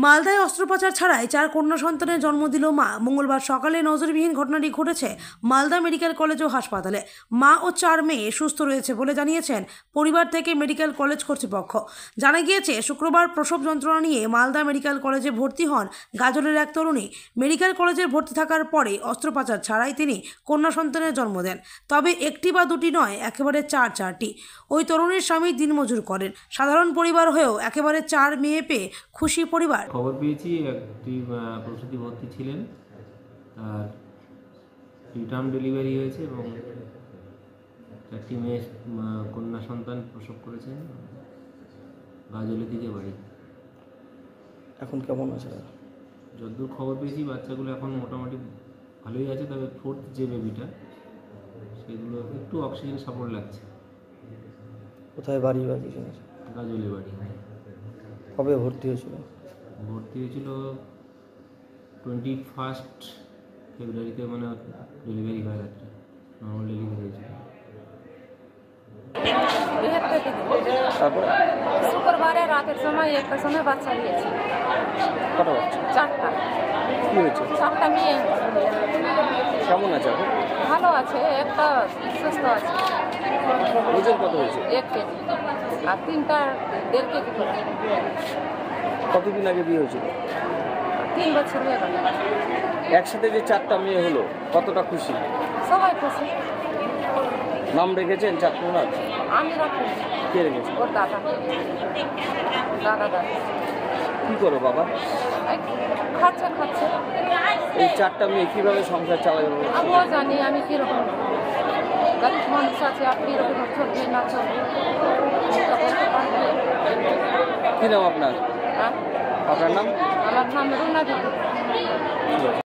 মালদায় অস্ত্রোপচার ছাড়াই 4 কন্যা সন্তানের জন্ম দিল মা। মঙ্গলবার সকালে নজরবিহীন ঘটনাটি ঘটেছে মালদা মেডিকেল কলেজ ও হাসপাতালে। মা ও 4 মেয়ে সুস্থ রয়েছে বলে জানিয়েছেন পরিবার থেকে মেডিকেল কলেজ কর্তৃপক্ষ। জানা গিয়েছে, শুক্রবার প্রসব যন্ত্রণা নিয়ে মালদা মেডিকেল কলেজে ভর্তি হন গাজলের এক তরুণী। মেডিকেল কলেজে ভর্তি থাকার পরে অস্ত্রোপচার ছাড়াই তিনি কন্যা সন্তানের জন্ম দেন। তবে একটি বা দুটি নয়, একেবারে 4টি। ওই তরুণীর স্বামী দিনমজুর করেন। সাধারণ পরিবার হয়েও একেবারে 4 মেয়ে পেয়ে খুশি পরিবার। খবর পেয়েছি একটি প্রসূতি ভর্তি ছিলেন, তার রিটার্ন ডেলিভারি হয়েছে এবং 4টি মেয়ে কন্যা সন্তান প্রসব করেছেন। গাজলের দিকে বাড়ি। এখন কেমন আছে? যতদূর খবর পেয়েছি বাচ্চাগুলো এখন মোটামুটি ভালোই আছে, তবে 4th যে বেবিটা সেগুলো একটু অক্সিজেন সাপোর্ট লাগছে। কোথায় বাড়ি বা কিছু আছে? গাজলে বাড়ি। কবে ভর্তি হয়েছিল? ভর্তি হয়েছিল 21 ফেব্রুয়ারিতে, মানে ডেলিভারি হয় রাত্রে, নর্মাল ডেলিভারি হয়েছিল। তারপর শুক্রবারে রাতের সময় একটার সময় বাচ্চা দিয়েছে। কটা বাচ্চা? 4টা। কি হয়েছে? 4টা মেয়ে। কেমন আছে এখন? ভালো আছে, একটা সুস্থ আছে। ওজন কত হয়েছে? 1 কেজি আর 3টা 1.5 কেজি করে। কতদিন আগে বিয়ে হয়েছিল? 3 বছর হয়ে গেল। একসাথে যে 4টা মেয়ে হলো, কতটা খুশি? সবাই খুশি। নাম রেখেছেন 4 কন্যার? আমি রাখি। কে রেখেছে? ওর দাদা। কি করো বাবা? খাচ্ছে। এই 4টা মেয়ে কিভাবে সংসার চালাবে? আমিও জানি আমি কীরকম গরিব মানুষ আছে, আর কীরকম চলবে না চলবে বলতে পারবো। কি নাম আপনার? হ্যাঁ, আপনার নাম? আমার নাম রুনা দেবী।